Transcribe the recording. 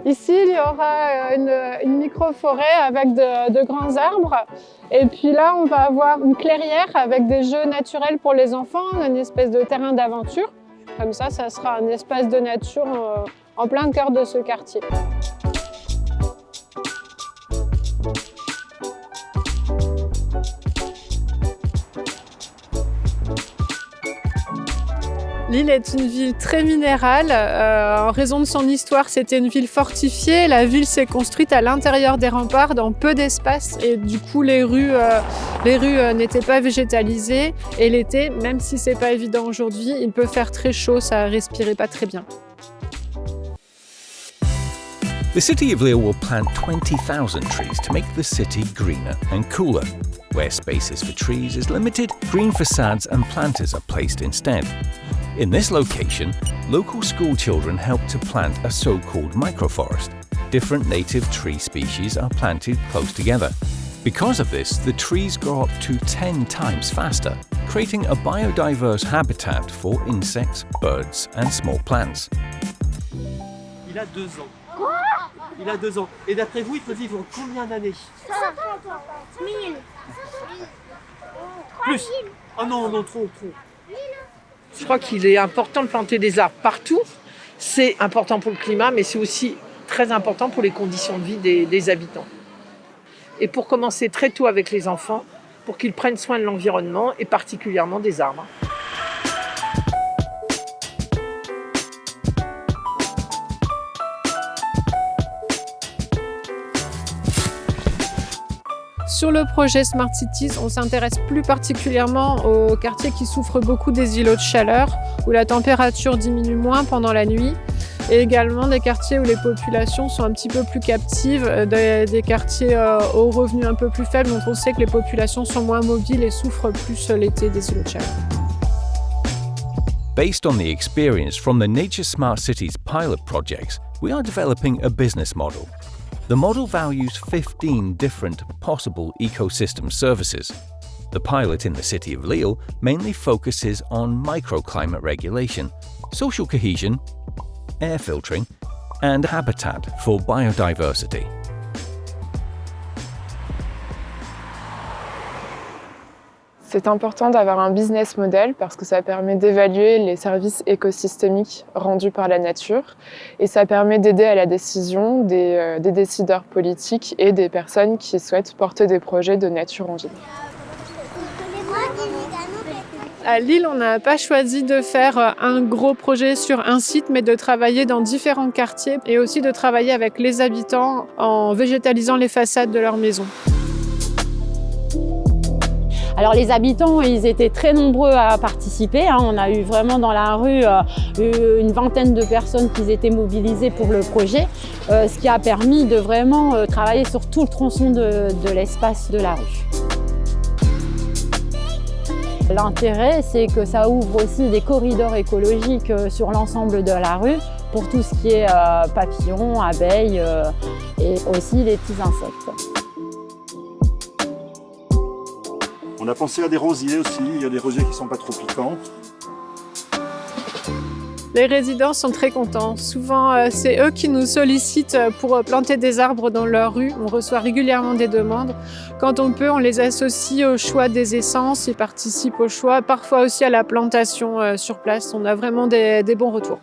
Ici, il y aura une micro-forêt avec de grands arbres. Et puis là, on va avoir une clairière avec des jeux naturels pour les enfants, une espèce de terrain d'aventure. Comme ça sera un espace de nature en plein cœur de ce quartier. Lille est une ville très minérale. En raison de son histoire, c'était une ville fortifiée. La ville s'est construite à l'intérieur des remparts, dans peu d'espace. Et du coup, les rues n'étaient pas végétalisées. Et l'été, même si c'est pas évident aujourd'hui, il peut faire très chaud, ça respirait pas très bien. The city of Lille will plant 20,000 trees to make the city greener and cooler. Where spaces for trees is limited, green facades and planters are placed instead. In this location, local school children help to plant a so-called microforest. Different native tree species are planted close together. Because of this, the trees grow up to 10 times faster, creating a biodiverse habitat for insects, birds and small plants. Il a 2 ans. Quoi? Il a 2 ans. Et d'après vous, il peut vivre combien d'années? 150 ans. 1000. Plus. Ah non, trop. Je crois qu'il est important de planter des arbres partout. C'est important pour le climat, mais c'est aussi très important pour les conditions de vie des habitants. Et pour commencer très tôt avec les enfants, pour qu'ils prennent soin de l'environnement et particulièrement des arbres. Sur le projet Smart Cities, on s'intéresse plus particulièrement aux quartiers qui souffrent beaucoup des îlots de chaleur, où la température diminue moins pendant la nuit, et également des quartiers où les populations sont un petit peu plus captives, des quartiers aux revenus un peu plus faibles, dont on sait que les populations sont moins mobiles et souffrent plus l'été des îlots de chaleur. Based on the experience from the Nature Smart Cities pilot projects, we are developing a business model. The model values 15 different possible ecosystem services. The pilot in the city of Lille mainly focuses on microclimate regulation, social cohesion, air filtering, and habitat for biodiversity. C'est important d'avoir un business model parce que ça permet d'évaluer les services écosystémiques rendus par la nature et ça permet d'aider à la décision des décideurs politiques et des personnes qui souhaitent porter des projets de nature en ville. À Lille, on n'a pas choisi de faire un gros projet sur un site, mais de travailler dans différents quartiers et aussi de travailler avec les habitants en végétalisant les façades de leurs maisons. Alors les habitants, ils étaient très nombreux à participer. On a eu vraiment dans la rue une vingtaine de personnes qui étaient mobilisées pour le projet, ce qui a permis de vraiment travailler sur tout le tronçon de l'espace de la rue. L'intérêt, c'est que ça ouvre aussi des corridors écologiques sur l'ensemble de la rue pour tout ce qui est papillons, abeilles et aussi les petits insectes. On a pensé à des rosiers aussi, il y a des rosiers qui ne sont pas trop piquants. Les résidents sont très contents. Souvent, c'est eux qui nous sollicitent pour planter des arbres dans leur rue. On reçoit régulièrement des demandes. Quand on peut, on les associe au choix des essences, ils participent au choix, parfois aussi à la plantation sur place. On a vraiment des bons retours.